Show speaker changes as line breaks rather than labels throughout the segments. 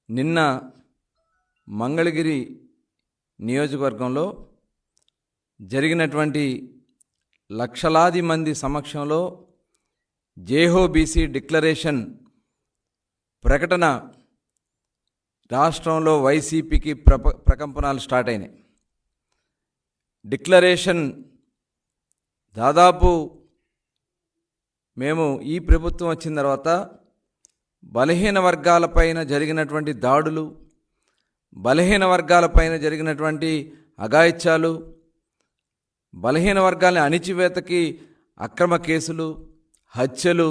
నిన్న మంగళగిరి నియోజకవర్గంలో జరిగినటువంటి లక్షలాది మంది సమక్షంలో జేహో బీసీ డిక్లరేషన్ ప్రకటన రాష్ట్రంలో వైసీపీకి ప్రకంపనలు స్టార్ట్ అయినాయి. డిక్లరేషన్ దాదాపు మేము ఈ ప్రభుత్వం వచ్చిన తర్వాత బలహీన వర్గాలపైన జరిగినటువంటి దాడులు, బలహీన వర్గాలపైన జరిగినటువంటి అఘాయిత్యాలు, బలహీన వర్గాలని అణిచివేతకి అక్రమ కేసులు, హత్యలు,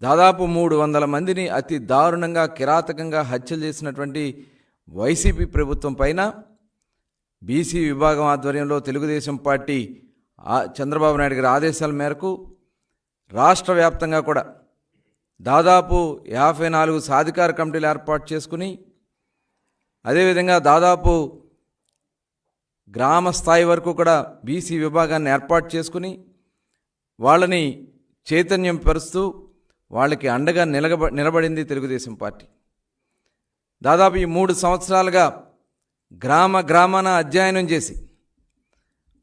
దాదాపు 300 మందిని అతి దారుణంగా కిరాతకంగా హత్యలు చేసినటువంటి వైసీపీ ప్రభుత్వం పైన బీసీ విభాగం ఆధ్వర్యంలో తెలుగుదేశం పార్టీ చంద్రబాబు నాయుడు గారి ఆదేశాల మేరకు రాష్ట్ర వ్యాప్తంగా కూడా దాదాపు 54 సాధికార కమిటీలు ఏర్పాటు చేసుకుని, అదేవిధంగా దాదాపు గ్రామ స్థాయి వరకు కూడా బీసీ విభాగాన్ని ఏర్పాటు చేసుకుని వాళ్ళని చైతన్యం పరుస్తూ వాళ్ళకి అండగా నిలబడింది తెలుగుదేశం పార్టీ. దాదాపు ఈ 3 సంవత్సరాలుగా గ్రామాన అధ్యయనం చేసి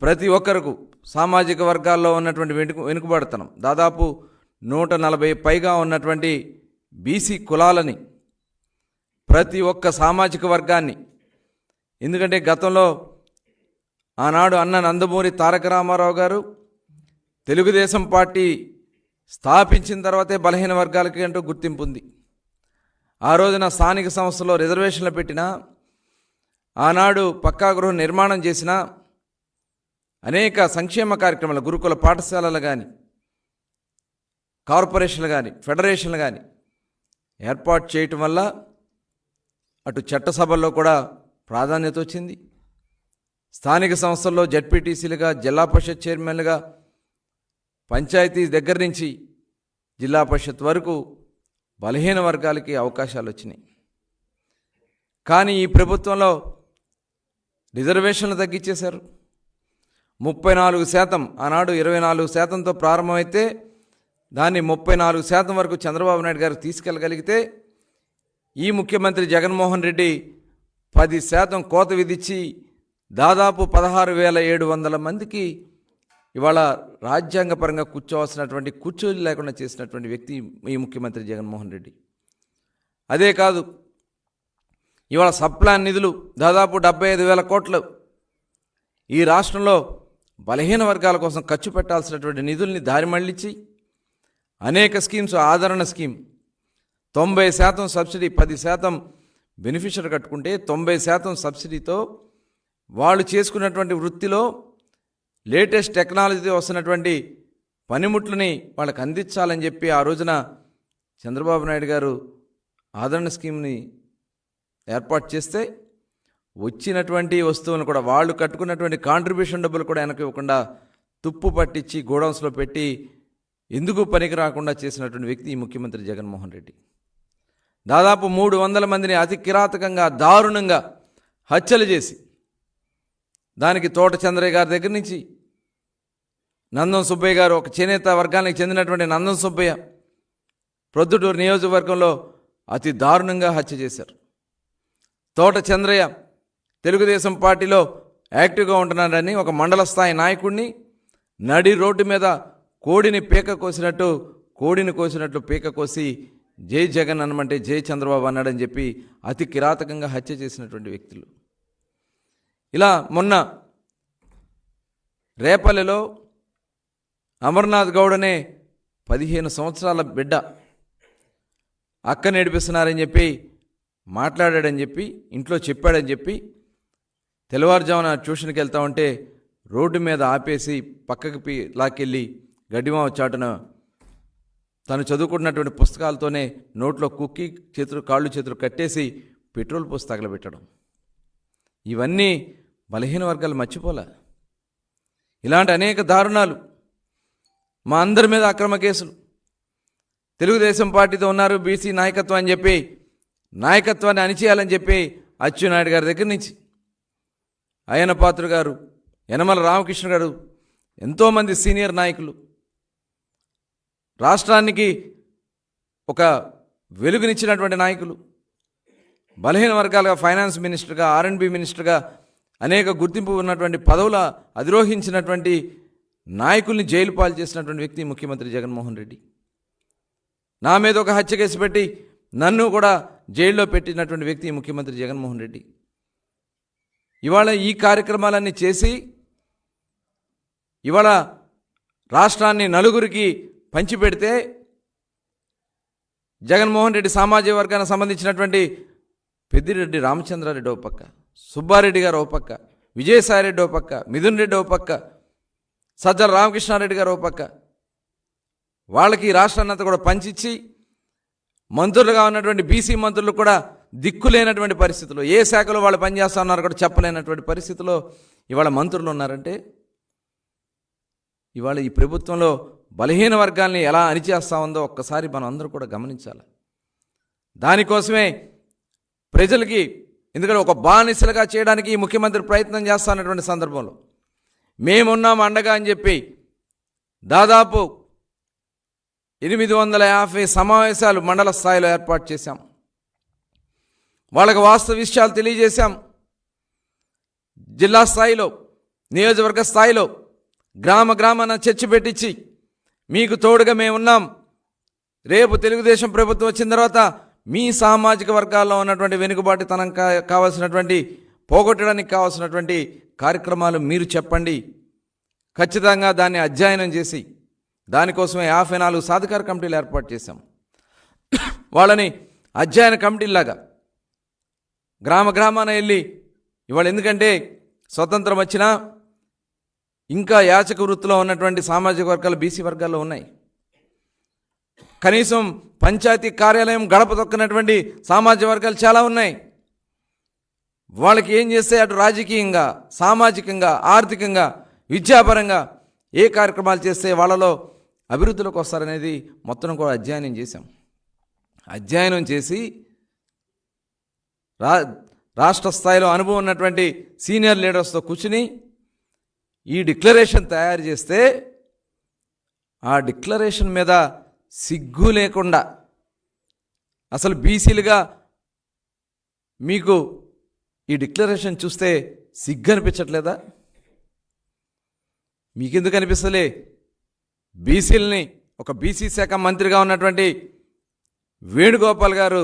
ప్రతి ఒక్కరికి సామాజిక వర్గాల్లో ఉన్నటువంటి వెనుకబడతనం, దాదాపు 140 పైగా ఉన్నటువంటి బీసీ కులాలని, ప్రతి ఒక్క సామాజిక వర్గాన్ని, ఎందుకంటే గతంలో ఆనాడు అన్న నందమూరి తారక రామారావు గారు తెలుగుదేశం పార్టీ స్థాపించిన తర్వాతే బలహీన వర్గాలకి అంటూ గుర్తింపు ఉంది. ఆ రోజున స్థానిక సంస్థలో రిజర్వేషన్లు పెట్టినా, ఆనాడు పక్కా గృహ నిర్మాణం చేసిన అనేక సంక్షేమ కార్యక్రమాలు, గురుకుల పాఠశాలలు కానీ, కార్పొరేషన్లు కానీ, ఫెడరేషన్లు కానీ ఏర్పాటు చేయటం వల్ల అటు చట్టసభల్లో కూడా ప్రాధాన్యత వచ్చింది. స్థానిక సంస్థల్లో జడ్పీటీసీలుగా, జిల్లా పరిషత్ చైర్మన్లుగా, పంచాయతీ దగ్గర నుంచి జిల్లా పరిషత్ వరకు బలహీన వర్గాలకి అవకాశాలు వచ్చినాయి. కానీ ఈ ప్రభుత్వంలో రిజర్వేషన్లు తగ్గించేశారు. 34%, ఆనాడు 24%తో ప్రారంభమైతే దాన్ని 34% వరకు చంద్రబాబు నాయుడు గారు తీసుకెళ్ళగలిగితే, ఈ ముఖ్యమంత్రి జగన్మోహన్ రెడ్డి 10% కోత విధించి దాదాపు 16,700 మందికి ఇవాళ రాజ్యాంగపరంగా కూర్చోవలసినటువంటి కూర్చోలు లేకుండా చేసినటువంటి వ్యక్తి ఈ ముఖ్యమంత్రి జగన్మోహన్ రెడ్డి. అదే కాదు, ఇవాళ సబ్ప్లాన్ నిధులు దాదాపు 75,000 కోట్లు ఈ రాష్ట్రంలో బలహీన వర్గాల కోసం ఖర్చు పెట్టాల్సినటువంటి నిధుల్ని దారి మళ్లించి అనేక స్కీమ్స్, ఆదరణ స్కీమ్ 90% సబ్సిడీ, 10% బెనిఫిషియరీ కట్టుకుంటే 90% సబ్సిడీతో వాళ్ళు చేసుకున్నటువంటి వృత్తిలో లేటెస్ట్ టెక్నాలజీతో వస్తున్నటువంటి పనిముట్లని వాళ్ళకి అందించాలని చెప్పి ఆ రోజున చంద్రబాబు నాయుడు గారు ఆదరణ స్కీమ్ని ఏర్పాటు చేస్తే, వచ్చినటువంటి వస్తువులను కూడా వాళ్ళు కట్టుకున్నటువంటి కాంట్రిబ్యూషన్ డబ్బులు కూడా వెనక్కి ఇవ్వకుండా తుప్పు పట్టించి గోడౌన్స్లో పెట్టి ఎందుకు పనికి రాకుండా చేసినటువంటి వ్యక్తి ఈ ముఖ్యమంత్రి జగన్మోహన్ రెడ్డి. దాదాపు 300 మందిని అతి కిరాతకంగా, దారుణంగా హత్యలు చేసి, దానికి తోట చంద్రయ్య గారి దగ్గర నుంచి నందం సుబ్బయ్య గారు, ఒక చేనేత వర్గానికి చెందినటువంటి నందం సుబ్బయ్య ప్రొద్దుటూరు నియోజకవర్గంలో అతి దారుణంగా హత్య చేశారు. తోట చంద్రయ్య తెలుగుదేశం పార్టీలో యాక్టివ్గా ఉంటున్నాడని ఒక మండల స్థాయి నాయకుడిని నడి రోడ్డు మీద కోడిని కోసినట్లు పీక కోసి జై జగన్ అనమంటే జై చంద్రబాబు అన్నాడని చెప్పి అతి కిరాతకంగా హత్య చేసినటువంటి వ్యక్తులు. ఇలా మొన్న రేపల్లెలో అమర్నాథ్ గౌడ్ అనే 15 సంవత్సరాల బిడ్డ అక్క నేడిపిస్తున్నారని చెప్పి మాట్లాడాడని చెప్పి, ఇంట్లో చెప్పాడని చెప్పి, తెల్లవారుజామున ట్యూషన్కి వెళ్తా ఉంటే రోడ్డు మీద ఆపేసి పక్కకి లాక్కెళ్ళి గడ్డిమావ చాటున తను చదువుకుంటున్నటువంటి పుస్తకాలతోనే నోట్లో కుక్కి కాళ్ళు చేతులు కట్టేసి పెట్రోల్ పోసి తగలబెట్టడం, ఇవన్నీ బలహీన వర్గాలు మర్చిపోలే. ఇలాంటి అనేక దారుణాలు, మా అందరి మీద అక్రమ కేసులు, తెలుగుదేశం పార్టీతో ఉన్నారు బీసీ నాయకత్వం అని చెప్పి నాయకత్వాన్ని అణిచేయాలని చెప్పి అచ్చెన్నాయుడు గారి దగ్గర నుంచి అయ్యన్న పాత్ర గారు, యనమల రామకృష్ణ గారు, ఎంతోమంది సీనియర్ నాయకులు రాష్ట్రానికి ఒక వెలుగునిచ్చినటువంటి నాయకులు బలహీన వర్గాలుగా ఫైనాన్స్ మినిస్టర్గా, R&B మినిస్టర్గా అనేక గుర్తింపు ఉన్నటువంటి పదవుల అధిరోహించినటువంటి నాయకుల్ని జైలు పాలు చేసినటువంటి వ్యక్తి ముఖ్యమంత్రి జగన్మోహన్ రెడ్డి. నా మీద ఒక హత్య కేసు పెట్టి నన్ను కూడా జైల్లో పెట్టినటువంటి వ్యక్తి ముఖ్యమంత్రి జగన్మోహన్ రెడ్డి. ఇవాళ ఈ కార్యక్రమాలన్నీ చేసి ఇవాళ రాష్ట్రాన్ని నలుగురికి పంచిపెడితే జగన్మోహన్ రెడ్డి సామాజిక వర్గానికి సంబంధించినటువంటి పెద్దిరెడ్డి రామచంద్రారెడ్డి ఓ పక్క, సుబ్బారెడ్డి గారు ఓ పక్క, విజయసాయిరెడ్డి ఓ పక్క, మిథున్ రెడ్డి ఓ పక్క, సజ్జల రామకృష్ణారెడ్డి గారు ఓ పక్క, వాళ్ళకి రాష్ట్రాన్ని అంతా కూడా పంచిచ్చి మంత్రులుగా ఉన్నటువంటి బీసీ మంత్రులు కూడా దిక్కులేనటువంటి పరిస్థితుల్లో, ఏ శాఖలో వాళ్ళు పనిచేస్తా ఉన్నారో కూడా చెప్పలేనటువంటి పరిస్థితిలో ఇవాళ మంత్రులు ఉన్నారంటే ఇవాళ ఈ ప్రభుత్వంలో బలహీన వర్గాల్ని ఎలా అణిచేస్తా ఉందో ఒక్కసారి మనం అందరూ కూడా గమనించాలి. దానికోసమే ప్రజలకి, ఎందుకంటే ఒక బానిసలుగా చేయడానికి ఈ ముఖ్యమంత్రి ప్రయత్నం చేస్తున్నటువంటి సందర్భంలో మేమున్నాం అండగా అని చెప్పి దాదాపు 850 సమావేశాలు మండల స్థాయిలో ఏర్పాటు చేశాం. వాళ్ళకి వాస్తవ విషయాలు తెలియజేశాం. జిల్లా స్థాయిలో, నియోజకవర్గ స్థాయిలో, గ్రామాన చర్చ పెట్టించి మీకు తోడుగా మేమున్నాం, రేపు తెలుగుదేశం ప్రభుత్వం వచ్చిన తర్వాత మీ సామాజిక వర్గాల్లో ఉన్నటువంటి వెనుకబాటుతనం కావాల్సినటువంటి పోగొట్టడానికి కావాల్సినటువంటి కార్యక్రమాలు మీరు చెప్పండి, ఖచ్చితంగా దాన్ని అధ్యయనం చేసి దానికోసమే 54 సాధికార కమిటీలు ఏర్పాటు చేశాం. వాళ్ళని అధ్యయన కమిటీలాగా గ్రామాన వెళ్ళి ఇవాళ, ఎందుకంటే స్వతంత్రం వచ్చినా ఇంకా యాచక వృత్తిలో ఉన్నటువంటి సామాజిక వర్గాలు బీసీ వర్గాల్లో ఉన్నాయి. కనీసం పంచాయతీ కార్యాలయం గడప తొక్కినటువంటి సామాజిక వర్గాలు చాలా ఉన్నాయి. వాళ్ళకి ఏం చేస్తే అటు రాజకీయంగా, సామాజికంగా, ఆర్థికంగా, విద్యాపరంగా ఏ కార్యక్రమాలు చేస్తే వాళ్ళలో అభివృద్ధిలోకి వస్తారనేది మొత్తం కూడా అధ్యయనం చేశాం. అధ్యయనం చేసి రాష్ట్ర స్థాయిలో అనుభవం ఉన్నటువంటి సీనియర్ లీడర్స్తో కూర్చుని ఈ డిక్లరేషన్ తయారు చేస్తే ఆ డిక్లరేషన్ మీద సిగ్గు లేకుండా, అసలు బీసీలుగా మీకు ఈ డిక్లరేషన్ చూస్తే సిగ్గు అనిపించట్లేదా? మీకెందుకు అనిపిస్తలే? బీసీలని ఒక బీసీ శాఖ మంత్రిగా ఉన్నటువంటి వేణుగోపాల్ గారు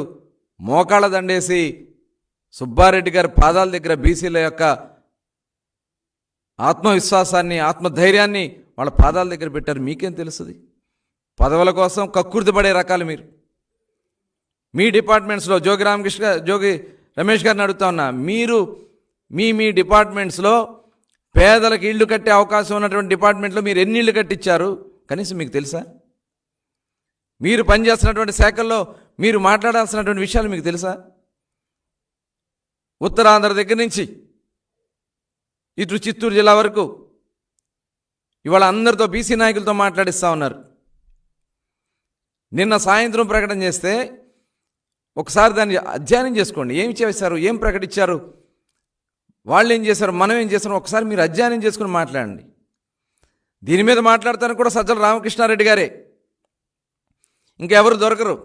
మోకాళ్ళ దండేసి సుబ్బారెడ్డి గారి పాదాల దగ్గర బీసీల యొక్క ఆత్మవిశ్వాసాన్ని, ఆత్మధైర్యాన్ని వాళ్ళ పాదాల దగ్గర పెట్టారు. మీకేం తెలుస్తుంది? పదవుల కోసం కక్కుర్తిపడే రకాలు మీరు. మీ డిపార్ట్మెంట్స్లో జోగి రమేష్ గారిని అడుగుతా ఉన్నా, మీరు మీ డిపార్ట్మెంట్స్లో పేదలకు ఇళ్ళు కట్టే అవకాశం ఉన్నటువంటి డిపార్ట్మెంట్లో మీరు ఎన్ని ఇళ్ళు కట్టించారు కనీసం మీకు తెలుసా? మీరు పనిచేస్తున్నటువంటి శాఖల్లో మీరు మాట్లాడాల్సినటువంటి విషయాలు మీకు తెలుసా? ఉత్తరాంధ్ర దగ్గర నుంచి ఇటు చిత్తూరు జిల్లా వరకు ఇవాళ అందరితో బీసీ నాయకులతో మాట్లాడిస్తూ ఉన్నారు. నిన్న సాయంత్రం ప్రకటన చేస్తే ఒకసారి దాన్ని అధ్యయనం చేసుకోండి. ఏమి చేశారు, ఏం ప్రకటించారు, వాళ్ళు ఏం చేశారు, మనం ఏం చేశారు, ఒకసారి మీరు అధ్యయనం చేసుకుని మాట్లాడండి. దీని మీద మాట్లాడతానికి కూడా సజ్జల రామకృష్ణారెడ్డి గారే, ఇంకెవరు దొరకరు.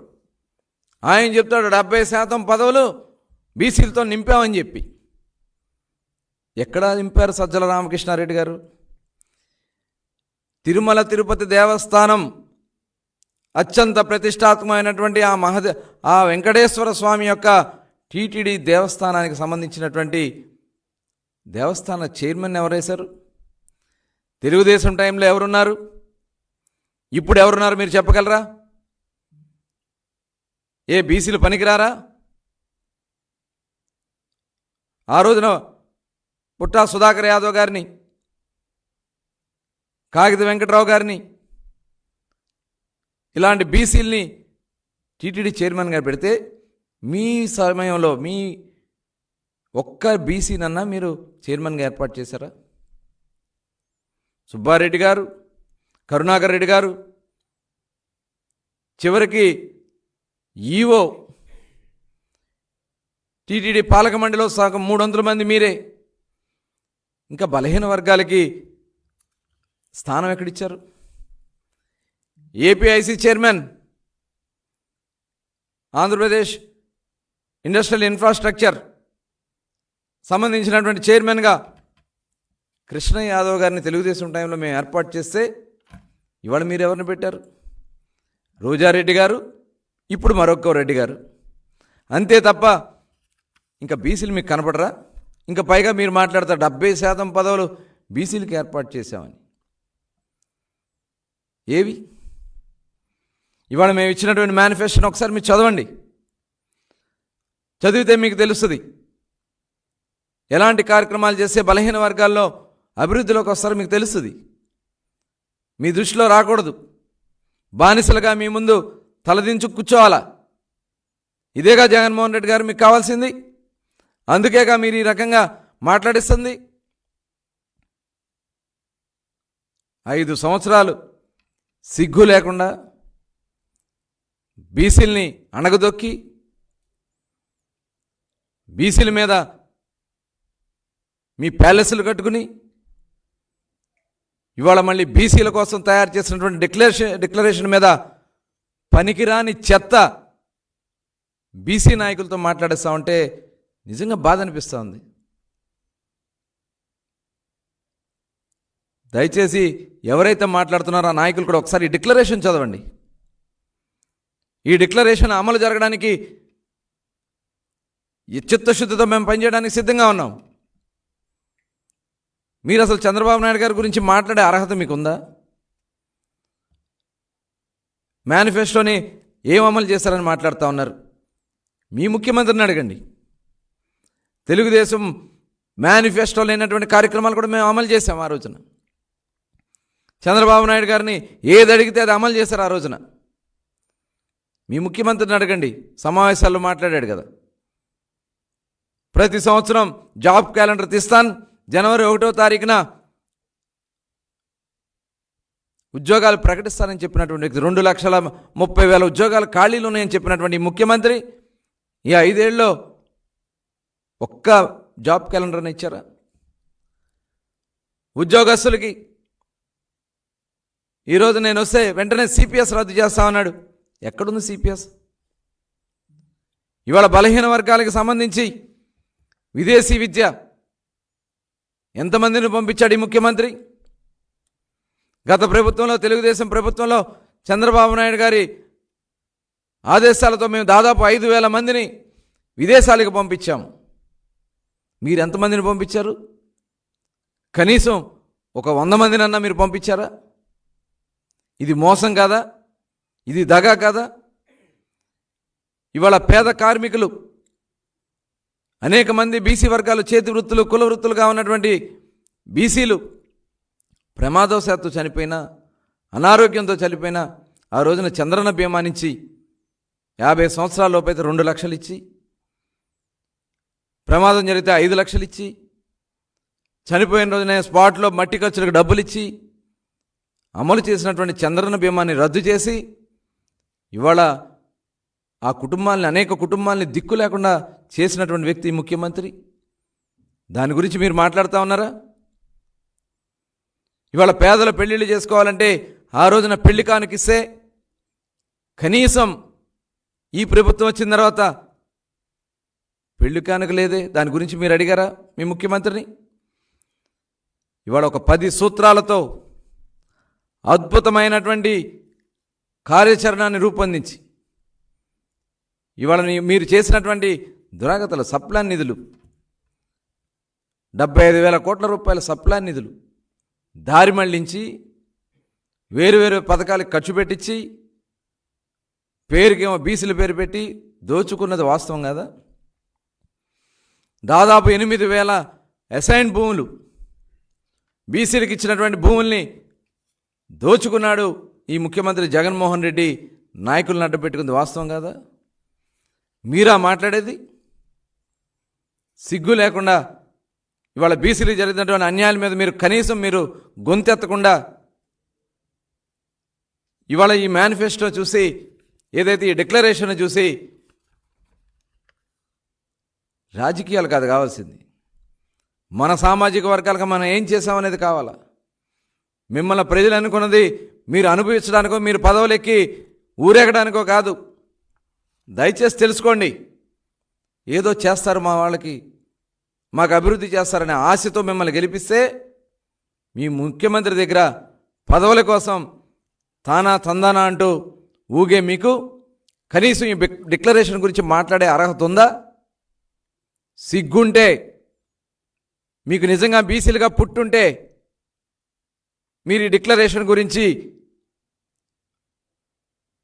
ఆయన చెప్తాడు 70% పదవులు బీసీలతో నింపామని చెప్పి. ఎక్కడ నింపారు సజ్జల రామకృష్ణారెడ్డి గారు? తిరుమల తిరుపతి దేవస్థానం అత్యంత ప్రతిష్టాత్మకమైనటువంటి ఆ వెంకటేశ్వర స్వామి యొక్క టీటీడీ దేవస్థానానికి సంబంధించినటువంటి దేవస్థాన చైర్మన్ ఎవరేశారు? తెలుగుదేశం టైంలో ఎవరున్నారు? ఇప్పుడు ఎవరున్నారు మీరు చెప్పగలరా? ఏ బీసీలు పనికిరారా? ఆ రోజున పుట్టా సుధాకర్ యాదవ్ గారిని, కాగిత వెంకట్రావు గారిని, ఇలాంటి బీసీలని టీటీడీ చైర్మన్గా పెడితే మీ సమయంలో మీ ఒక్క బీసీనన్నా మీరు చైర్మన్గా ఏర్పాటు చేశారా? సుబ్బారెడ్డి గారు, కరుణాకర్ రెడ్డి గారు, చివరికి ఈవో టీటీడీ పాలక మండలిలో సగం 300 మంది మీరే. ఇంకా బలహీన వర్గాలకి స్థానం ఎక్కడిచ్చారు? APIIC chairman, Andhra Pradesh industrial infrastructure సంబంధించినటువంటి చైర్మన్గా కృష్ణ యాదవ్ గారిని తెలుగుదేశం టైంలో మేము ఏర్పాటు చేస్తే ఇవాళ మీరు ఎవరిని పెట్టారు? రోజారెడ్డి గారు, ఇప్పుడు మరొక రెడ్డి గారు. అంతే తప్ప ఇంకా బీసీలు మీకు కనపడరా? ఇంకా పైగా మీరు మాట్లాడతారు 70% పదవులు బీసీలకి ఏర్పాటు చేశామని. ఏవి? ఇవాళ మేము ఇచ్చినటువంటి మేనిఫెస్టోని ఒకసారి మీరు చదవండి. చదివితే మీకు తెలుస్తుంది ఎలాంటి కార్యక్రమాలు చేస్తే బలహీన వర్గాల్లో అభివృద్ధిలోకి వస్తారో మీకు తెలుస్తుంది. మీ దృష్టిలో రాకూడదు. బానిసలుగా మీ ముందు తలదించు కూర్చోవాలా? ఇదేగా జగన్మోహన్ రెడ్డి గారు మీకు కావాల్సింది. అందుకేగా మీరు ఈ రకంగా మాట్లాడిస్తుంది. 5 సంవత్సరాలు సిగ్గు లేకుండా బీసీల్ని అణగదొక్కి బీసీల మీద మీ ప్యాలెస్లు కట్టుకుని ఇవాళ మళ్ళీ బీసీల కోసం తయారు చేసినటువంటి డిక్లరేషన్ మీద పనికిరాని చెత్త బీసీ నాయకులతో మాట్లాడేస్తా ఉంటే నిజంగా బాధ అనిపిస్తూ ఉంది. దయచేసి ఎవరైతే మాట్లాడుతున్నారో ఆ నాయకులు కూడా ఒకసారి ఈ డిక్లరేషన్ చదవండి. ఈ డిక్లరేషన్ అమలు జరగడానికి ఈ చిత్తశుద్ధితో మేము పనిచేయడానికి సిద్ధంగా ఉన్నాం. మీరు అసలు చంద్రబాబు నాయుడు గారి గురించి మాట్లాడే అర్హత మీకుందా? మేనిఫెస్టోని ఏం అమలు చేశారని మాట్లాడుతూ ఉన్నారు. మీ ముఖ్యమంత్రిని అడగండి. తెలుగుదేశం మేనిఫెస్టో లేనటువంటి కార్యక్రమాలు కూడా మేము అమలు చేసాం. ఆ రోజున చంద్రబాబు నాయుడు గారిని ఏది అడిగితే అది అమలు చేశారు. ఆ రోజున మీ ముఖ్యమంత్రిని అడగండి. సమావేశాల్లో మాట్లాడాడు కదా, ప్రతి సంవత్సరం జాబ్ క్యాలెండర్ తీస్తాను, జనవరి 1వ తారీఖున ఉద్యోగాలు ప్రకటిస్తానని చెప్పినటువంటి వ్యక్తి, 2,30,000 ఉద్యోగాలు ఖాళీలు ఉన్నాయని చెప్పినటువంటి ముఖ్యమంత్రి ఈ 5 ఏళ్ళలో ఒక్క జాబ్ క్యాలెండర్ని ఇచ్చారా? ఉద్యోగస్తులకి ఈరోజు నేను వస్తే వెంటనే సిపిఎస్ రద్దు చేస్తామన్నాడు. ఎక్కడుంది సిపిఎస్? ఇవాళ బలహీన వర్గాలకు సంబంధించి విదేశీ విద్య ఎంతమందిని పంపించాడు ఈ ముఖ్యమంత్రి? గత ప్రభుత్వంలో, తెలుగుదేశం ప్రభుత్వంలో చంద్రబాబు నాయుడు గారి ఆదేశాలతో మేము దాదాపు 5,000 మందిని విదేశాలకు పంపించాము. మీరు ఎంతమందిని పంపించారు? కనీసం ఒక 100 మందినన్నా మీరు పంపించారా? ఇది మోసం కాదా? ఇది దగా కాదా? ఇవాళ పేద కార్మికులు అనేక మంది బీసీ వర్గాలు, చేతి వృత్తులు, కుల వృత్తులుగా ఉన్నటువంటి బీసీలు ప్రమాదవశాత్తు చనిపోయినా, అనారోగ్యంతో చనిపోయినా ఆ రోజున చంద్రన్న బీమా నుంచి 50 సంవత్సరాల లోపైతే 2 లక్షలు ఇచ్చి, ప్రమాదం జరిగితే 5 లక్షలు ఇచ్చి, చనిపోయిన రోజునే స్పాట్లో మట్టి ఖర్చులకు డబ్బులు ఇచ్చి అమలు చేసినటువంటి చంద్రన్న బీమాని రద్దు చేసి ఇవాళ ఆ కుటుంబాలని, అనేక కుటుంబాలని దిక్కు లేకుండా చేసినటువంటి వ్యక్తి ముఖ్యమంత్రి. దాని గురించి మీరు మాట్లాడుతూ ఉన్నారా? ఇవాళ పేదల పెళ్ళిళ్ళు చేసుకోవాలంటే ఆ రోజున పెళ్లి కానుకిస్తే కనీసం ఈ ప్రభుత్వం వచ్చిన తర్వాత పెళ్లి కానుక లేదే. దాని గురించి మీరు అడిగారా మీ ముఖ్యమంత్రిని? ఇవాళ ఒక 10 సూత్రాలతో అద్భుతమైనటువంటి కార్యాచరణని రూపొందించి ఇవాళ మీరు చేసినటువంటి దురాగతలు, సప్లాన్ నిధులు, 75,000 కోట్ల రూపాయల సప్లాన్ నిధులు దారి మళ్లించి వేరు పథకాలకు ఖర్చు పెట్టించి పేరుకేమో బీసీల పేరు పెట్టి దోచుకున్నది వాస్తవం కదా? దాదాపు 8,000 అసైన్ భూములు, బీసీలకు ఇచ్చినటువంటి భూముల్ని దోచుకున్నాడు ఈ ముఖ్యమంత్రి జగన్మోహన్ రెడ్డి. నాయకులను అడ్డుపెట్టుకుంది వాస్తవం కదా? మీరా మాట్లాడేది? సిగ్గు లేకుండా ఇవాళ బీసీలకు జరిగినటువంటి అన్యాయాల మీద మీరు కనీసం మీరు గొంతెత్తకుండా ఇవాళ ఈ మేనిఫెస్టో చూసి, ఏదైతే ఈ డిక్లరేషన్ చూసి రాజకీయాలు కాదు కావాల్సింది, మన సామాజిక వర్గాలకు మనం ఏం చేసామనేది కావాలా. మిమ్మల్ని ప్రజలు అనుకున్నది మీరు అనుభవించడానికో, మీరు పదవులెక్కి ఊరేగడానికో కాదు. దయచేసి తెలుసుకోండి. ఏదో చేస్తారు మా వాళ్ళకి, మాకు అభివృద్ధి చేస్తారనే ఆశతో మిమ్మల్ని గెలిపిస్తే మీ ముఖ్యమంత్రి దగ్గర పదవుల కోసం తానా తందానా అంటూ ఊగే మీకు కనీసం ఈ డిక్లరేషన్ గురించి మాట్లాడే అర్హత ఉందా? సిగ్గుంటే, మీకు నిజంగా బీసీలుగా పుట్టుంటే మీరు ఈ డిక్లరేషన్ గురించి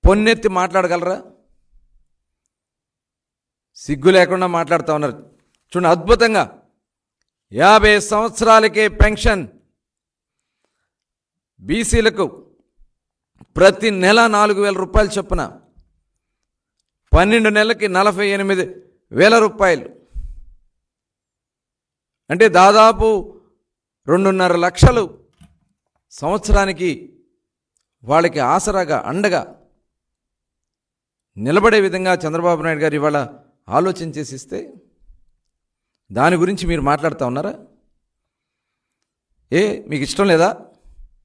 పొన్నెత్తి మాట్లాడగలరా? సిగ్గు లేకుండా మాట్లాడుతూ ఉన్నారు. చూడండి, అద్భుతంగా 50 సంవత్సరాలకే పెన్షన్ బీసీలకు ప్రతి నెల 4,000 రూపాయలు చొప్పున 12 నెలలకి 48,000 రూపాయలు, అంటే దాదాపు 2.5 లక్షలు సంవత్సరానికి వాళ్ళకి ఆసరాగా అండగా నిలబడే విధంగా చంద్రబాబు నాయుడు గారు ఇవాళ ఆలోచన చేసి ఇస్తే దాని గురించి మీరు మాట్లాడుతూ ఉన్నారా? మీకు ఇష్టం లేదా?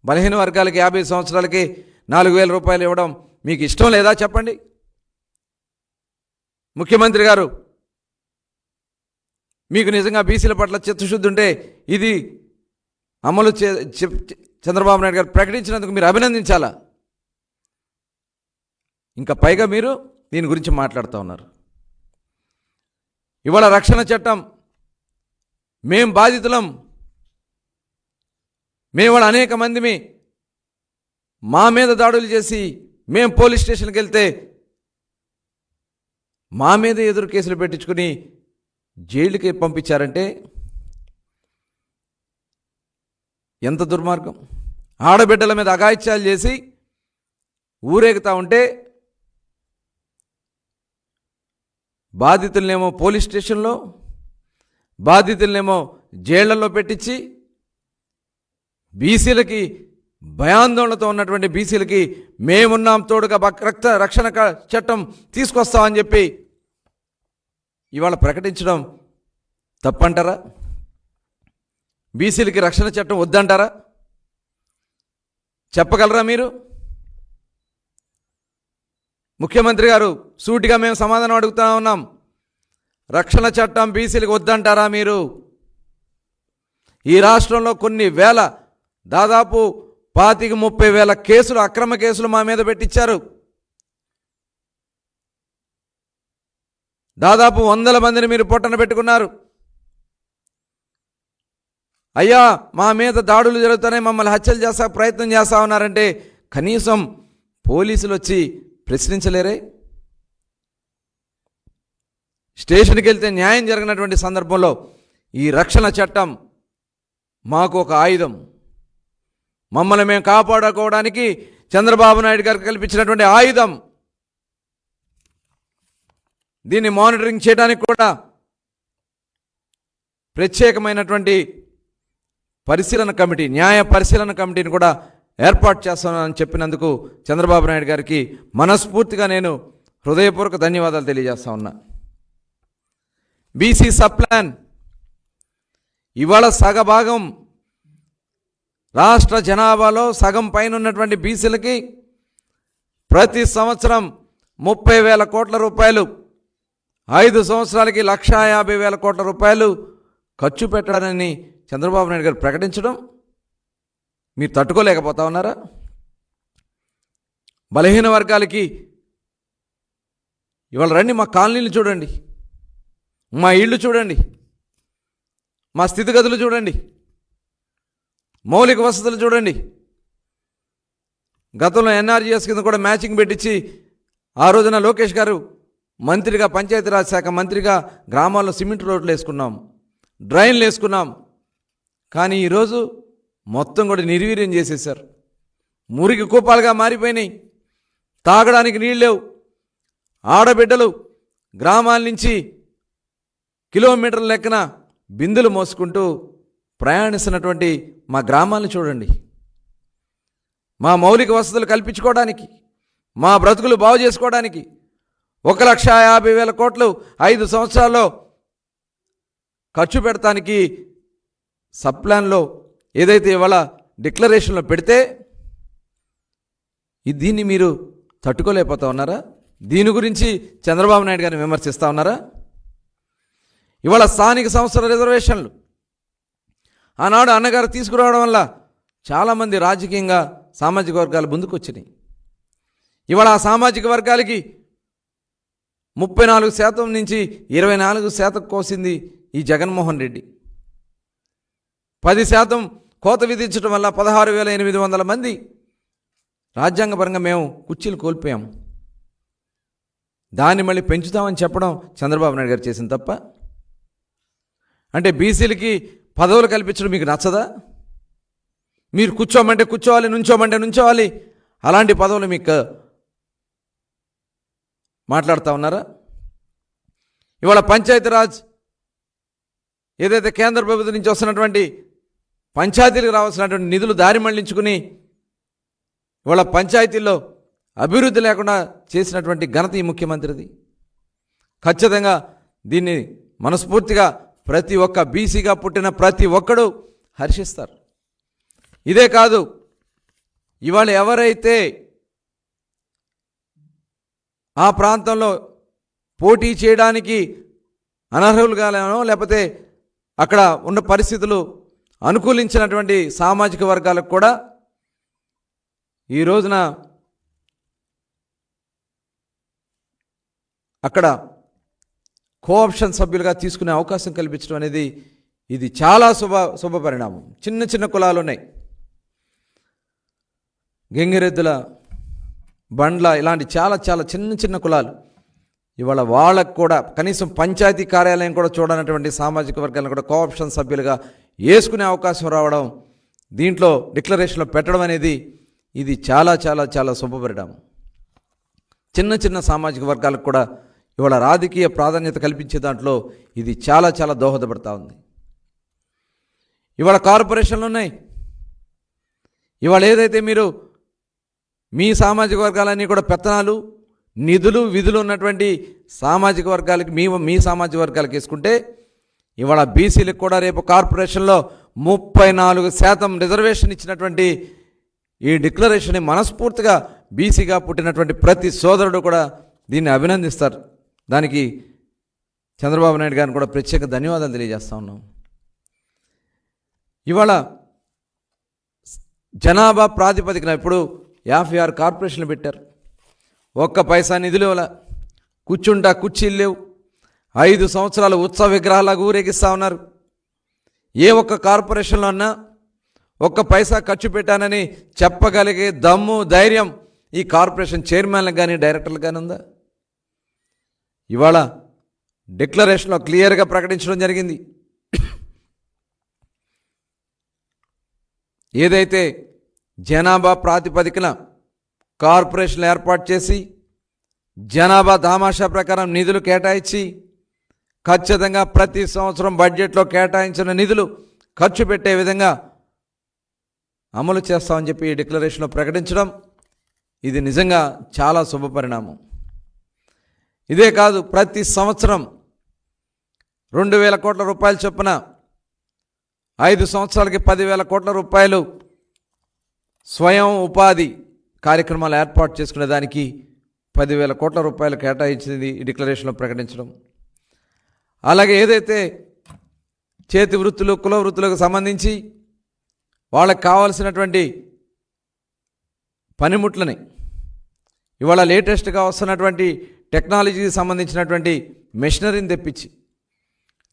బలహీన వర్గాలకి 50 సంవత్సరాలకి 4,000 రూపాయలు ఇవ్వడం మీకు ఇష్టం లేదా? చెప్పండి. ముఖ్యమంత్రి గారు మీకు నిజంగా బీసీల పట్ల చిత్తశుద్ధి ఉంటే ఇది అమలు చంద్రబాబు నాయుడు గారు ప్రకటించినందుకు మీరు అభినందించాలా? ఇంకా పైగా మీరు దీని గురించి మాట్లాడుతూ ఉన్నారు. ఇవాళ రక్షణ చట్టం మేం బాధితులం, మేము వాళ్ళ అనేక మందిమి మా మీద దాడులు చేసి మేం పోలీస్ స్టేషన్కి వెళ్తే మా మీద ఎదురు కేసులు పెట్టించుకుని జైలుకి పంపించారంటే ఎంత దుర్మార్గం! ఆడబిడ్డల మీద అఘాయిత్యాలు చేసి ఊరేగుతూ ఉంటే బాధితులనేమో పోలీస్ స్టేషన్లో, బాధితులనేమో జైళ్లలో పెట్టించి బీసీలకి భయాందోళనతో ఉన్నటువంటి బీసీలకి మేమున్నాం తోడుగా రక్షణ చట్టం తీసుకొస్తామని చెప్పి ఇవాళ ప్రకటించడం తప్పంటారా? బీసీలకి రక్షణ చట్టం వద్దంటారా? చెప్పగలరా మీరు? ముఖ్యమంత్రి గారు సూటిగా మేము సమాధానం అడుగుతా ఉన్నాం. రక్షణ చట్టం బీసీలకు వద్దంటారా మీరు? ఈ రాష్ట్రంలో కొన్ని వేల, దాదాపు 25,000-30,000 కేసులు, అక్రమ కేసులు మా మీద పెట్టించారు. దాదాపు 100 మందిని మీరు పొట్టన పెట్టుకున్నారు. అయ్యా మా మీద దాడులు జరుగుతున్నాయి, మమ్మల్ని హత్యలు చేస్తా ప్రయత్నం చేస్తా ఉన్నారంటే కనీసం పోలీసులు వచ్చి ప్రశ్నించలేరే? స్టేషన్కి వెళ్తే న్యాయం జరిగినటువంటి సందర్భంలో ఈ రక్షణ చట్టం మాకు ఒక ఆయుధం, మమ్మల్ని మేము కాపాడుకోవడానికి చంద్రబాబు నాయుడు గారు కల్పించినటువంటి ఆయుధం. దీన్ని మానిటరింగ్ చేయడానికి కూడా ప్రత్యేకమైనటువంటి పరిశీలన కమిటీ, న్యాయ పరిశీలన కమిటీని కూడా ఏర్పాటు చేస్తానని చెప్పినందుకు చంద్రబాబు నాయుడు గారికి మనస్ఫూర్తిగా నేను హృదయపూర్వక ధన్యవాదాలు తెలియజేస్తా ఉన్నా. బీసీ సప్లాన్ ఇవాళ సగభాగం రాష్ట్ర జనాభాలో సగం పైన ఉన్నటువంటి బీసీలకి ప్రతి సంవత్సరం 30,000 కోట్ల రూపాయలు, 5 సంవత్సరాలకి 1,50,000 కోట్ల రూపాయలు ఖర్చు పెట్టడానని చంద్రబాబు నాయుడు గారు ప్రకటించడం మీరు తట్టుకోలేకపోతా ఉన్నారా? బలహీన వర్గాలకి ఇవాళ రండి, మా కాలనీలు చూడండి, మా ఇళ్ళు చూడండి, మా స్థితిగతులు చూడండి, మౌలిక వసతులు చూడండి. గతంలో ఎన్ఆర్జీఎస్ కింద కూడా మ్యాచింగ్ పెట్టించి ఆ రోజున లోకేష్ గారు మంత్రిగా, పంచాయతీరాజ్ శాఖ మంత్రిగా గ్రామాల్లో సిమెంట్ రోడ్లు వేసుకున్నాం, డ్రైన్లు వేసుకున్నాం. కానీ ఈరోజు మొత్తం కూడా నిర్వీర్యం చేసేశారు. మురికి కూపాలుగా మారిపోయినాయి. తాగడానికి నీళ్ళు లేవు. ఆడబిడ్డలు గ్రామాల నుంచి కిలోమీటర్ల లెక్కన బిందులు మోసుకుంటూ ప్రయాణిస్తున్నటువంటి మా గ్రామాలను చూడండి. మా మౌలిక వసతులు కల్పించుకోవడానికి, మా బ్రతుకులు బాగు చేసుకోవడానికి 1,50,000 కోట్లు 5 సంవత్సరాల్లో ఖర్చు పెడతానికి సప్లాన్లో ఏదైతే ఇవాళ డిక్లరేషన్లో పెడితే దీన్ని మీరు తట్టుకోలేకపోతా ఉన్నారా? దీని గురించి చంద్రబాబు నాయుడు గారిని విమర్శిస్తూ ఉన్నారా? ఇవాళ స్థానిక సంస్థల రిజర్వేషన్లు ఆనాడు అన్నగారు తీసుకురావడం వల్ల చాలామంది రాజకీయంగా సామాజిక వర్గాలు ముందుకు వచ్చినాయి. ఇవాళ ఆ సామాజిక వర్గాలకి 34% నుంచి 24% కోసింది ఈ జగన్మోహన్ రెడ్డి. 10% కోత విధించడం వల్ల 16,800 మంది రాజ్యాంగపరంగా మేము కుర్చీలు కోల్పోయాం. దాన్ని మళ్ళీ పెంచుతామని చెప్పడం చంద్రబాబు నాయుడు గారు చేసిన తప్ప. అంటే బీసీలకి పదవులు కల్పించడం మీకు నచ్చదా? మీరు కూర్చోమంటే కూర్చోవాలి, నుంచోమంటే నుంచోవాలి, అలాంటి పదవులు మీకు మాట్లాడుతూ ఉన్నారా? ఇవాళ పంచాయతీరాజ్ ఏదైతే కేంద్ర ప్రభుత్వం నుంచి వస్తున్నటువంటి పంచాయతీలకు రావాల్సినటువంటి నిధులు దారి మళ్లించుకుని ఇవాళ పంచాయతీల్లో అభివృద్ధి లేకుండా చేసినటువంటి ఘనత ఈ ముఖ్యమంత్రిది. ఖచ్చితంగా దీన్ని మనస్ఫూర్తిగా ప్రతి ఒక్క బీసీగా పుట్టిన ప్రతి ఒక్కడు హర్షిస్తారు. ఇదే కాదు, ఇవాళ ఎవరైతే ఆ ప్రాంతంలో పోటీ చేయడానికి అనర్హులుగానో లేకపోతే అక్కడ ఉన్న పరిస్థితులు అనుకూలించినటువంటి సామాజిక వర్గాలకు కూడా ఈ రోజున అక్కడ కోఆప్షన్ సభ్యులుగా తీసుకునే అవకాశం కల్పించడం అనేది ఇది చాలా శుభ పరిణామం. చిన్న చిన్న కులాలు ఉన్నాయి, గంగిరెద్దుల, బండ్ల, ఇలాంటి చాలా చాలా చిన్న చిన్న కులాలు. ఇవాళ వాళ్ళకు కూడా కనీసం పంచాయతీ కార్యాలయం కూడా చూడనటువంటి సామాజిక వర్గాలను కూడా కోఆప్షన్ సభ్యులుగా వేసుకునే అవకాశం రావడం, దీంట్లో డిక్లరేషన్లో పెట్టడం అనేది ఇది చాలా చాలా చాలా శుభపరిణామం. చిన్న చిన్న సామాజిక వర్గాలకు కూడా ఇవాళ రాజకీయ ప్రాధాన్యత కల్పించే దాంట్లో ఇది చాలా చాలా దోహదపడతా ఉంది. ఇవాళ కార్పొరేషన్లు ఉన్నాయి. ఇవాళ ఏదైతే మీరు మీ సామాజిక వర్గాలన్నీ కూడా పెత్తనాలు, నిధులు, విధులు ఉన్నటువంటి సామాజిక వర్గాలకి మీ సామాజిక వర్గాలకు వేసుకుంటే ఇవాళ బీసీలకు కూడా రేపు కార్పొరేషన్లో 34% రిజర్వేషన్ ఇచ్చినటువంటి ఈ డిక్లరేషన్ని మనస్ఫూర్తిగా బీసీగా పుట్టినటువంటి ప్రతి సోదరుడు కూడా దీన్ని అభినందిస్తారు. దానికి చంద్రబాబు నాయుడు గారిని కూడా ప్రత్యేక ధన్యవాదాలు తెలియజేస్తా ఉన్నాం. ఇవాళ జనాభా ప్రాతిపదికన ఇప్పుడు 56 కార్పొరేషన్లు పెట్టారు. ఒక్క పైసా నిధులు ఇవ్వాల, కూర్చుంటా కుర్చీలు లేవు, 5 సంవత్సరాలు ఉత్సవ విగ్రహాలకు ఊరేగిస్తూ ఉన్నారు. ఏ ఒక్క కార్పొరేషన్లో అన్నా ఒక్క పైసా ఖర్చు పెట్టానని చెప్పగలిగే దమ్ము, ధైర్యం ఈ కార్పొరేషన్ చైర్మన్లకు కానీ డైరెక్టర్లకు కానీ ఉందా? ఇవాళ డిక్లరేషన్లో క్లియర్గా ప్రకటించడం జరిగింది. ఏదైతే జనాభా ప్రాతిపదికన కార్పొరేషన్లు ఏర్పాటు చేసి జనాభా దామాషా ప్రకారం నిధులు కేటాయించి ఖచ్చితంగా ప్రతి సంవత్సరం బడ్జెట్లో కేటాయించిన నిధులు ఖర్చు పెట్టే విధంగా అమలు చేస్తామని చెప్పి ఈ డిక్లరేషన్లో ప్రకటించడం ఇది నిజంగా చాలా శుభపరిణామం. ఇదే కాదు, ప్రతి సంవత్సరం 2,000 కోట్ల రూపాయల చొప్పున 5 సంవత్సరాలకి 10,000 కోట్ల రూపాయలు స్వయం ఉపాధి కార్యక్రమాలు ఏర్పాటు చేసుకునే దానికి 10,000 కోట్ల రూపాయలు కేటాయించింది ఈ డిక్లరేషన్లో ప్రకటించడం. అలాగే ఏదైతే చేతి వృత్తులు, కుల వృత్తులకు సంబంధించి వాళ్ళకి కావాల్సినటువంటి పనిముట్లని ఇవాళ లేటెస్ట్గా వస్తున్నటువంటి టెక్నాలజీకి సంబంధించినటువంటి మెషినరీని తెప్పించి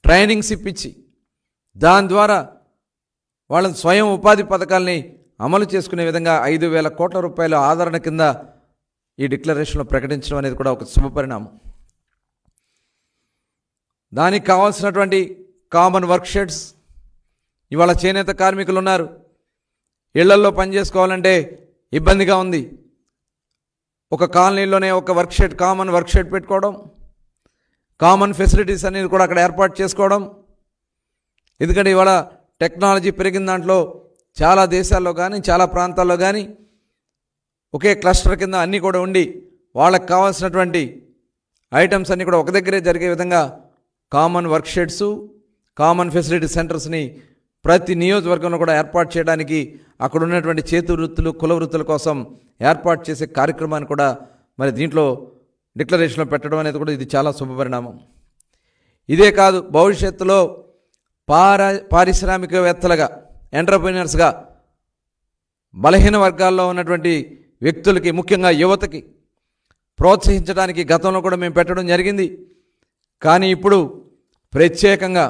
ట్రైనింగ్స్ ఇప్పించి దాని ద్వారా వాళ్ళ స్వయం ఉపాధి పథకాలని అమలు చేసుకునే విధంగా 5,000 కోట్ల రూపాయల ఆదరణ కింద ఈ డిక్లరేషన్లో ప్రకటించడం అనేది కూడా ఒక శుభపరిణామం. దానికి కావాల్సినటువంటి కామన్ వర్క్ షెడ్స్, ఇవాళ చేనేత కార్మికులు ఉన్నారు, ఇళ్లల్లో పనిచేసుకోవాలంటే ఇబ్బందిగా ఉంది. ఒక కాలనీలోనే ఒక వర్క్షెడ్, కామన్ వర్క్షెడ్ పెట్టుకోవడం, కామన్ ఫెసిలిటీస్ అనేది కూడా అక్కడ ఏర్పాటు చేసుకోవడం. ఎందుకంటే ఇవాళ టెక్నాలజీ పెరిగిన దాంట్లో చాలా దేశాల్లో కానీ చాలా ప్రాంతాల్లో కానీ ఒకే క్లస్టర్ కింద అన్నీ కూడా ఉండి వాళ్ళకి కావాల్సినటువంటి ఐటమ్స్ అన్నీ కూడా ఒక దగ్గరే జరిగే విధంగా common work sheds, common facility సెంటర్స్ని ప్రతి నియోజకవర్గంలో కూడా ఏర్పాటు చేయడానికి అక్కడ ఉన్నటువంటి చేతి వృత్తులు, కుల వృత్తుల కోసం ఏర్పాటు చేసే కార్యక్రమాన్ని కూడా మరి దీంట్లో డిక్లరేషన్లో పెట్టడం అనేది కూడా ఇది చాలా శుభపరిణామం. ఇదే కాదు, భవిష్యత్తులో పారిశ్రామికవేత్తలుగా, ఎంటర్‌ప్రెన్యూర్స్‌గా బలహీన వర్గాల్లో ఉన్నటువంటి వ్యక్తులకి, ముఖ్యంగా యువతకి ప్రోత్సహించడానికి గతంలో కూడా మేము పెట్టడం జరిగింది. కానీ ఇప్పుడు ప్రత్యేకంగా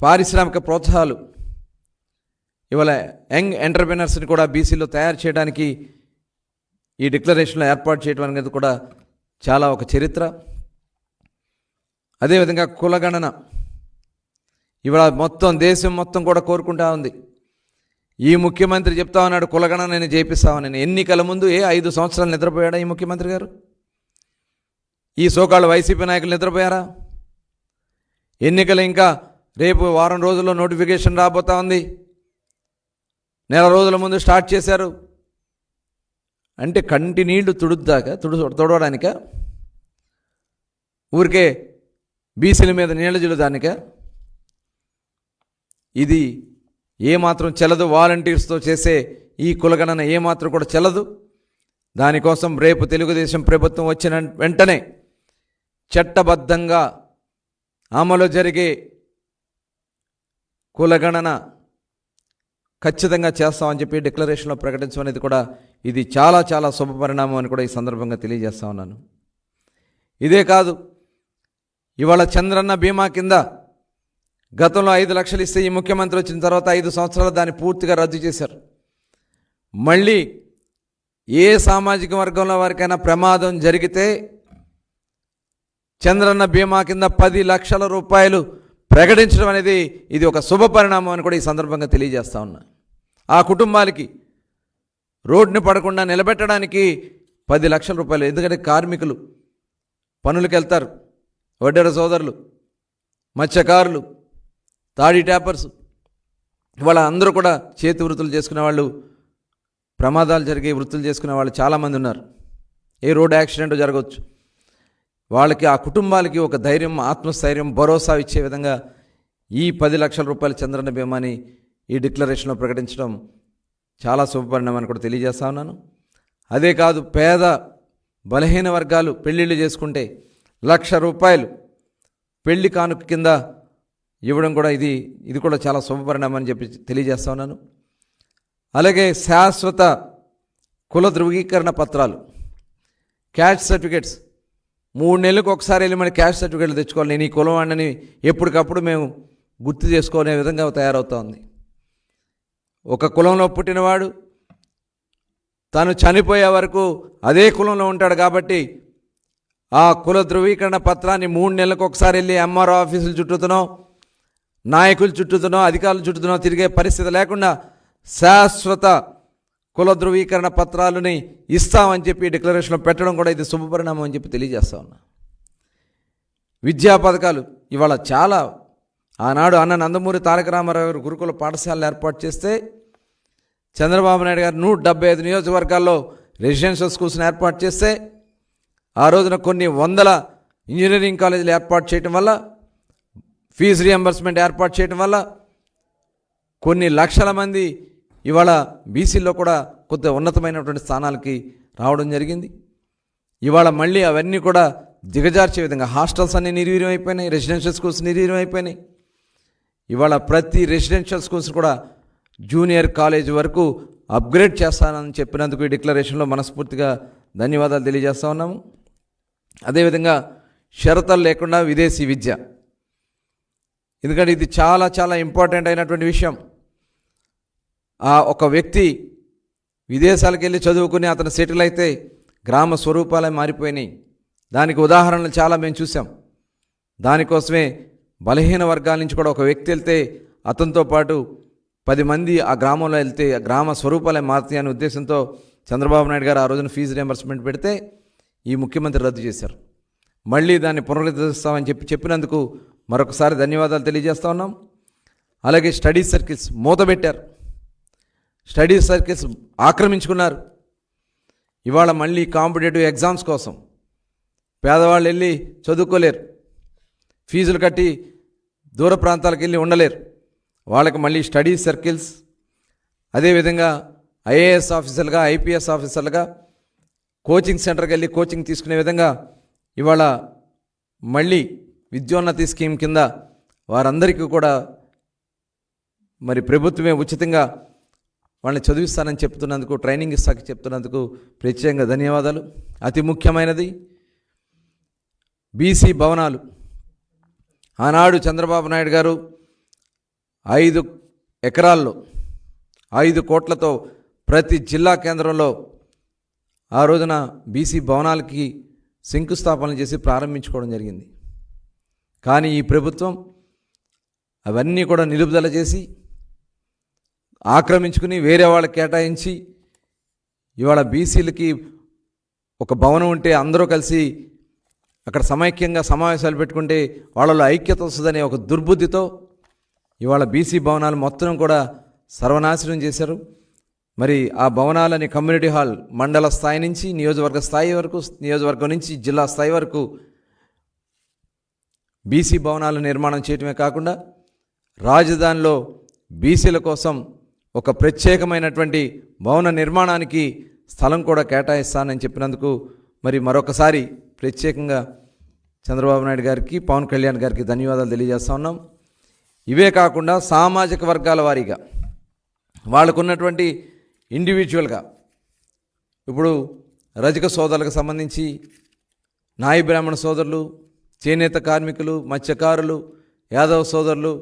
పారిశ్రామిక ప్రోత్సాహాలు ఇవాళ యంగ్ ఎంటర్‌ప్రెన్యూర్స్ని కూడా బీసీలో తయారు చేయడానికి ఈ డిక్లరేషన్లో ఏర్పాటు చేయడం అనేది కూడా చాలా ఒక చరిత్ర. అదేవిధంగా కులగణన ఇవాళ మొత్తం దేశం మొత్తం కూడా కోరుకుంటా ఉంది. ఈ ముఖ్యమంత్రి చెప్తా ఉన్నాడు, కులగణన నేను చేపిస్తామని. ఎన్నికల ముందు 5 సంవత్సరాలు నిద్రపోయాడా ఈ ముఖ్యమంత్రి గారు? ఈ సోకాళ్ళు వైసీపీ నాయకులు నిద్రపోయారా? ఎన్నికలు ఇంకా రేపు వారం రోజుల్లో నోటిఫికేషన్ రాబోతా ఉంది. నెల రోజుల ముందు స్టార్ట్ చేశారు. అంటే కంటి నీళ్లు తుడవడానిక, ఊరికే బీసీల మీద నీళ్లు జల్లుదానిక? ఇది ఏమాత్రం చెల్లదు. వాలంటీర్స్తో చేసే ఈ కులగణన ఏమాత్రం కూడా చెల్లదు. దానికోసం రేపు తెలుగుదేశం ప్రభుత్వం వచ్చిన వెంటనే చట్టబద్ధంగా అమలు జరిగే కులగణన ఖచ్చితంగా చేస్తామని చెప్పి డిక్లరేషన్లో ప్రకటించడం అనేది కూడా ఇది చాలా చాలా శుభపరిణామం అని కూడా ఈ సందర్భంగా తెలియజేస్తా ఉన్నాను. ఇదే కాదు, ఇవాళ చంద్రన్న బీమా కింద గతంలో 5 లక్షలు ఇస్తే ఈ ముఖ్యమంత్రి వచ్చిన తర్వాత 5 సంవత్సరాలు దాన్ని పూర్తిగా రద్దు చేశారు. మళ్ళీ ఏ సామాజిక వర్గంలో వారికైనా ప్రమాదం జరిగితే చంద్రన్న బీమా కింద 10 లక్షల రూపాయలు ప్రకటించడం అనేది ఇది ఒక శుభ పరిణామం అని కూడా ఈ సందర్భంగా తెలియజేస్తా ఉన్నా. ఆ కుటుంబాలకి రోడ్డుని పడకుండా నిలబెట్టడానికి 10 లక్షల రూపాయలు. ఎందుకంటే కార్మికులు పనులకు వెళ్తారు, వడ్డెర సోదరులు, మత్స్యకారులు, తాడి ట్యాపర్స్, ఇవాళ అందరూ కూడా చేతి వృత్తులు చేసుకునే వాళ్ళు, ప్రమాదాలు జరిగే వృత్తులు చేసుకునే వాళ్ళు చాలామంది ఉన్నారు. ఏ రోడ్ యాక్సిడెంట్ జరగవచ్చు. వాళ్ళకి, ఆ కుటుంబాలకి ఒక ధైర్యం, ఆత్మస్థైర్యం, భరోసా ఇచ్చే విధంగా ఈ 10 లక్షల రూపాయల చంద్రన్న బీమాని ఈ డిక్లరేషన్లో ప్రకటించడం చాలా శుభపరిణామని కూడా తెలియజేస్తా ఉన్నాను. అదే కాదు, పేద బలహీన వర్గాలు పెళ్ళిళ్ళు చేసుకుంటే 1,00,000 రూపాయలు పెళ్లి కానుక కింద ఇవ్వడం కూడా ఇది కూడా చాలా శుభపరిణామం అని చెప్పి తెలియజేస్తా ఉన్నాను. అలాగే శాశ్వత కుల ధృవీకరణ పత్రాలు, క్యాస్ట్ సర్టిఫికేట్స్, 3 నెలలకు ఒకసారి వెళ్ళి మన క్యాస్ట్ సర్టిఫికేట్లు తెచ్చుకోవాలి. నేను ఈ కులం వాడిని ఎప్పటికప్పుడు మేము గుర్తు చేసుకునే విధంగా తయారవుతూ ఉంది. ఒక కులంలో పుట్టినవాడు తను చనిపోయే వరకు అదే కులంలో ఉంటాడు కాబట్టి ఆ కుల ధృవీకరణ పత్రాన్ని 3 నెలలకు ఒకసారి వెళ్ళి ఎంఆర్ఓ ఆఫీసులు చుట్టూతున్నాం, నాయకులు చుట్టూతున్నాం, అధికారులు చుట్టూతున్నాం తిరిగే పరిస్థితి లేకుండా శాశ్వత కుల ధృవీకరణ పత్రాలని ఇస్తామని చెప్పి డిక్లరేషన్లో పెట్టడం కూడా ఇది శుభపరిణామం అని చెప్పి తెలియజేస్తా ఉన్నా. విద్యా పథకాలు ఇవాళ చాలా, ఆనాడు అన్న నందమూరి తారక రామారావు గారు గురుకుల పాఠశాలలు ఏర్పాటు చేస్తే చంద్రబాబు నాయుడు గారు 175 నియోజకవర్గాల్లో రెసిడెన్షియల్ స్కూల్స్ని ఏర్పాటు చేస్తే ఆ రోజున కొన్ని వందల ఇంజనీరింగ్ కాలేజీలు ఏర్పాటు చేయడం వల్ల, ఫీజు రియంబర్స్మెంట్ ఏర్పాటు చేయడం వల్ల కొన్ని లక్షల మంది ఇవాళ బీసీల్లో కూడా కొంత ఉన్నతమైనటువంటి స్థానాలకి రావడం జరిగింది. ఇవాళ మళ్ళీ అవన్నీ కూడా దిగజార్చే విధంగా హాస్టల్స్ అన్నీ నిర్వీర్యం అయిపోయినాయి, రెసిడెన్షియల్ స్కూల్స్ నిర్వీర్యం అయిపోయినాయి. ఇవాళ ప్రతి రెసిడెన్షియల్ స్కూల్స్ కూడా జూనియర్ కాలేజ్ వరకు అప్గ్రేడ్ చేస్తానని చెప్పినందుకు ఈ డిక్లరేషన్లో మనస్ఫూర్తిగా ధన్యవాదాలు తెలియజేస్తా ఉన్నాము. అదేవిధంగా షరతులు లేకుండా విదేశీ విద్య, ఎందుకంటే ఇది చాలా చాలా ఇంపార్టెంట్ అయినటువంటి విషయం. ఒక వ్యక్తి విదేశాలకు వెళ్ళి చదువుకుని అతను సెటిల్ అయితే గ్రామ స్వరూపాలే మారిపోయినాయి. దానికి ఉదాహరణలు చాలా మేము చూసాం. దానికోసమే బలహీన వర్గాల నుంచి కూడా ఒక వ్యక్తి వెళ్తే అతనితో పాటు 10 మంది ఆ గ్రామంలో వెళ్తే ఆ గ్రామ స్వరూపాలే మారుతాయి అనే ఉద్దేశంతో చంద్రబాబు నాయుడు గారు ఆ రోజున ఫీజు రియంబర్స్మెంట్ పెడితే ఈ ముఖ్యమంత్రి రద్దు చేశారు. మళ్ళీ దాన్ని పునరుద్ధరిస్తామని చెప్పినందుకు మరొకసారి ధన్యవాదాలు తెలియజేస్తా ఉన్నాం. అలాగే స్టడీ సర్కిల్స్ మూతబెట్టారు, స్టడీ సర్కిల్స్ ఆక్రమించుకున్నారు. ఇవాళ మళ్ళీ కాంపిటేటివ్ ఎగ్జామ్స్ కోసం పేదవాళ్ళు వెళ్ళి చదువుకోలేరు, ఫీజులు కట్టి దూర ప్రాంతాలకు వెళ్ళి ఉండలేరు. వాళ్ళకి మళ్ళీ స్టడీ సర్కిల్స్, అదేవిధంగా ఐఏఎస్ ఆఫీసర్లుగా, ఐపీఎస్ ఆఫీసర్లుగా కోచింగ్ సెంటర్కి వెళ్ళి కోచింగ్ తీసుకునే విధంగా ఇవాళ మళ్ళీ విద్యోన్నతి స్కీమ్ కింద వారందరికీ కూడా మరి ప్రభుత్వమే ఉచితంగా వాళ్ళని చదివిస్తానని చెప్తున్నందుకు, ట్రైనింగ్ ఇస్తాక చెప్తున్నందుకు ప్రత్యేకంగా ధన్యవాదాలు. అతి ముఖ్యమైనది బీసీ భవనాలు. ఆనాడు చంద్రబాబు నాయుడు గారు 5 ఎకరాల్లో 5 కోట్లతో ప్రతి జిల్లా కేంద్రంలో ఆ రోజున బీసీ భవనాలకి శంకుస్థాపన చేసి ప్రారంభించుకోవడం జరిగింది. కానీ ఈ ప్రభుత్వం అవన్నీ కూడా నిలుపుదల చేసి ఆక్రమించుకుని వేరే వాళ్ళకి కేటాయించి ఇవాళ బీసీలకి ఒక భవనం ఉంటే అందరూ కలిసి అక్కడ సమైక్యంగా సమావేశాలు పెట్టుకుంటే వాళ్ళలో ఐక్యత వస్తుందనే ఒక దుర్బుద్ధితో ఇవాళ బీసీ భవనాలు మొత్తం కూడా సర్వనాశనం చేశారు. మరి ఆ భవనాలని కమ్యూనిటీ హాల్ మండల స్థాయి నుంచి నియోజకవర్గ స్థాయి వరకు, నియోజకవర్గం నుంచి జిల్లా స్థాయి వరకు బీసీ భవనాల నిర్మాణం చేయటమే కాకుండా రాజధానిలో బీసీల కోసం ఒక ప్రత్యేకమైనటువంటి భవన నిర్మాణానికి స్థలం కూడా కేటాయిస్తానని చెప్పినందుకు మరి మరొకసారి ప్రత్యేకంగా చంద్రబాబు నాయుడు గారికి, పవన్ కళ్యాణ్ గారికి ధన్యవాదాలు తెలియజేస్తా ఉన్నాం. ఇవే కాకుండా సామాజిక వర్గాల వారీగా వాళ్ళకున్నటువంటి ఇండివిజువల్గా ఇప్పుడు రజక సోదరులకు సంబంధించి నాయి బ్రాహ్మణ సోదరులు, చేనేత కార్మికులు, మత్స్యకారులు, యాదవ సోదరులు,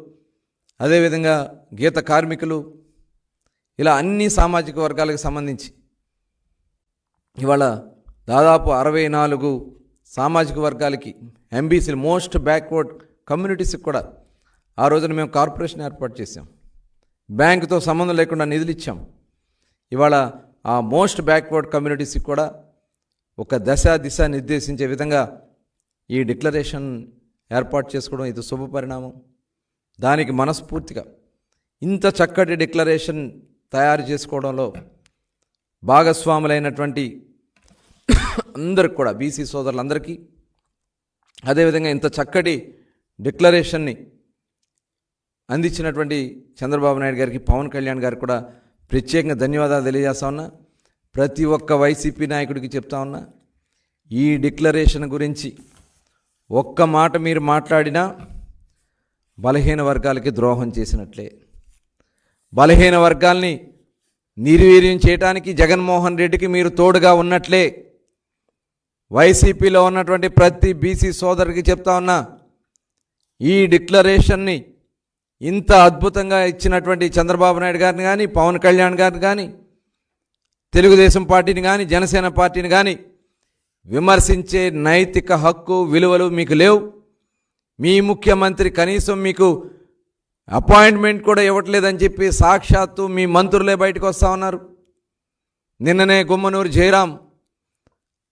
అదేవిధంగా గీత కార్మికులు, ఇలా అన్ని సామాజిక వర్గాలకు సంబంధించి ఇవాళ దాదాపు 64 సామాజిక వర్గాలకి, ఎంబీసీలు, మోస్ట్ బ్యాక్వర్డ్ కమ్యూనిటీస్కి కూడా ఆ రోజున మేము కార్పొరేషన్ ఏర్పాటు చేసాం. బ్యాంకుతో సంబంధం లేకుండా నిధులు ఇచ్చాం. ఇవాళ ఆ మోస్ట్ బ్యాక్వర్డ్ కమ్యూనిటీస్కి కూడా ఒక దిశ నిర్దేశించే విధంగా ఈ డిక్లరేషన్ ఏర్పాటు చేసుకోవడం ఇది శుభ పరిణామం. దానికి మనస్ఫూర్తిగా ఇంత చక్కటి డిక్లరేషన్ తయారు చేసుకోవడంలో భాగస్వాములైనటువంటి అందరికి కూడా, బీసీ సోదరులందరికీ, అదేవిధంగా ఇంత చక్కటి డిక్లరేషన్ని అందించినటువంటి చంద్రబాబు నాయుడు గారికి, పవన్ కళ్యాణ్ గారికి కూడా ప్రత్యేకంగా ధన్యవాదాలు తెలియజేస్తా ఉన్నా. ప్రతి ఒక్క వైసీపీ నాయకుడికి చెప్తా ఉన్నా, ఈ డిక్లరేషన్ గురించి ఒక్క మాట మీరు మాట్లాడినా బలహీన వర్గాలకి ద్రోహం చేసినట్లే. బలహీన వర్గాల్ని నిర్వీర్యం చేయడానికి జగన్మోహన్ రెడ్డికి మీరు తోడుగా ఉన్నట్లే. వైసీపీలో ఉన్నటువంటి ప్రతి బీసీ సోదరుడికి చెప్తా ఉన్నా, ఈ డిక్లరేషన్ని ఇంత అద్భుతంగా ఇచ్చినటువంటి చంద్రబాబు నాయుడు గారిని కానీ, పవన్ కళ్యాణ్ గారిని కానీ, తెలుగుదేశం పార్టీని కానీ, జనసేన పార్టీని కానీ విమర్శించే నైతిక హక్కు, విలువలు మీకు లేవు. మీ ముఖ్యమంత్రి కనీసం మీకు అపాయింట్మెంట్ కూడా ఇవ్వట్లేదని చెప్పి సాక్షాత్తు మీ మంత్రులే బయటకు వస్తూ ఉన్నారు. నిన్ననే గుమ్మనూరు జయరాం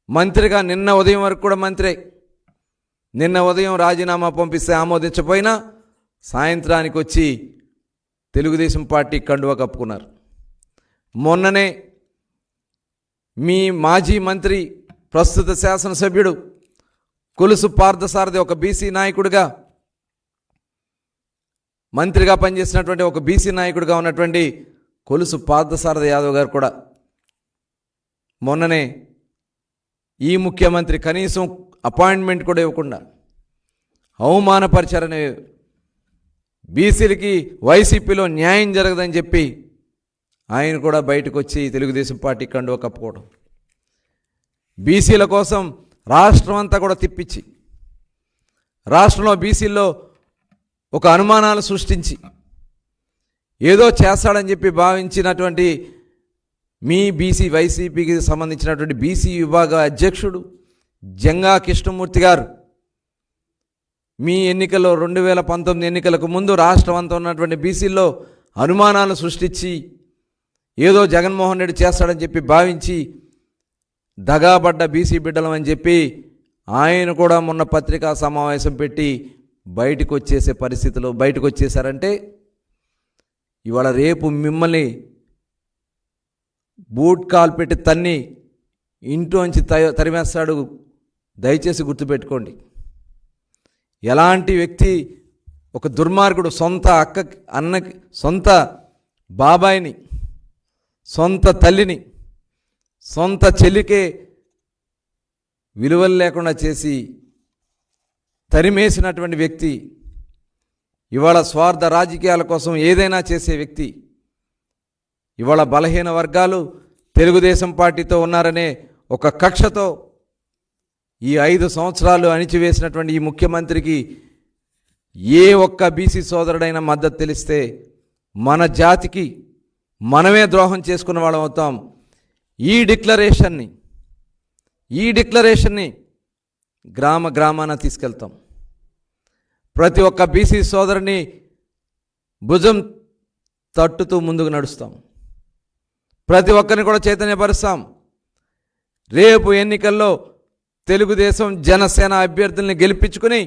మంత్రిగా, నిన్న ఉదయం వరకు కూడా మంత్రే, నిన్న ఉదయం రాజీనామా పంపిస్తే ఆమోదించకపోయినా సాయంత్రానికి వచ్చి తెలుగుదేశం పార్టీ కండువా కప్పుకున్నారు. మొన్ననే మీ మాజీ మంత్రి, ప్రస్తుత శాసనసభ్యుడు కొలుసు పార్థసారథి ఒక బీసీ నాయకుడిగా, మంత్రిగా పనిచేసినటువంటి ఒక బీసీ నాయకుడిగా ఉన్నటువంటి కొలుసు పార్థసారథి యాదవ్ గారు కూడా మొన్ననే ఈ ముఖ్యమంత్రి కనీసం అపాయింట్మెంట్ కూడా ఇవ్వకుండా అవమానపరిచారనే, బీసీలకి వైసీపీలో న్యాయం జరగదని చెప్పి ఆయన కూడా బయటకు వచ్చి తెలుగుదేశం పార్టీ కండువా కప్పుకోవడం, బీసీల కోసం రాష్ట్రం అంతా కూడా తిప్పించి, రాష్ట్రంలో బీసీల్లో ఒక అనుమానాలు సృష్టించి ఏదో చేస్తాడని చెప్పి భావించినటువంటి మీ బీసీ, వైసీపీకి సంబంధించినటువంటి బీసీ విభాగ అధ్యక్షుడు జంగా కృష్ణమూర్తి గారు మీ ఎన్నికల్లో 2019 ఎన్నికలకు ముందు రాష్ట్రం అంతా ఉన్నటువంటి బీసీల్లో అనుమానాలు సృష్టించి ఏదో జగన్మోహన్ రెడ్డి చేస్తాడని చెప్పి భావించి దగాబడ్డ బీసీ బిడ్డలం అని చెప్పి ఆయన కూడా మొన్న పత్రికా సమావేశం పెట్టి బయటకు వచ్చేసే పరిస్థితిలో బయటకు వచ్చేసారంటే ఇవాళ రేపు మిమ్మల్ని బూట్ కాల్ పెట్టి తన్ని ఇంట్లోంచి తరిమేస్తాడు. దయచేసి గుర్తుపెట్టుకోండి. ఎలాంటి వ్యక్తి, ఒక దుర్మార్గుడు సొంత అన్నకి, సొంత బాబాయిని, సొంత తల్లిని, సొంత చెల్లికే విలువలు లేకుండా చేసి తరిమేసినటువంటి వ్యక్తి, ఇవాళ స్వార్థ రాజకీయాల కోసం ఏదైనా చేసే వ్యక్తి, ఇవాళ బలహీన వర్గాలు తెలుగుదేశం పార్టీతో ఉన్నారనే ఒక కక్షతో ఈ 5 సంవత్సరాలు అణిచివేసినటువంటి ఈ ముఖ్యమంత్రికి ఏ ఒక్క బీసీ సోదరుడైన మద్దతు తెలిస్తే మన జాతికి మనమే ద్రోహం చేసుకున్న వాళ్ళం అవుతాం. ఈ డిక్లరేషన్ని గ్రామ గ్రామాన తీసుకెళ్తాం. ప్రతి ఒక్క బీసీ సోదరుని భుజం తట్టుతూ ముందుకు నడుస్తాం. ప్రతి ఒక్కరిని కూడా చైతన్యపరుస్తాం. రేపు ఎన్నికల్లో తెలుగుదేశం జనసేన అభ్యర్థుల్ని గెలిపించుకుని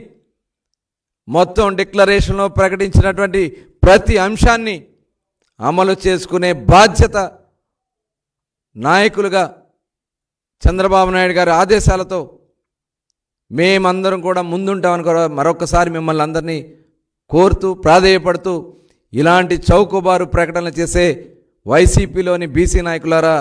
మొత్తం డిక్లరేషన్లో ప్రకటించినటువంటి ప్రతి అంశాన్ని అమలు చేసుకునే బాధ్యత నాయకులుగా చంద్రబాబు నాయుడు గారి ఆదేశాలతో మేమందరం కూడా ముందుంటామని కూడా మరొకసారి మిమ్మల్ని అందరినీ కోరుతూ ప్రాధేయపడుతూ, ఇలాంటి చౌకబారు ప్రకటనలు చేసే వైసీపీలోని బీసీ నాయకులారా,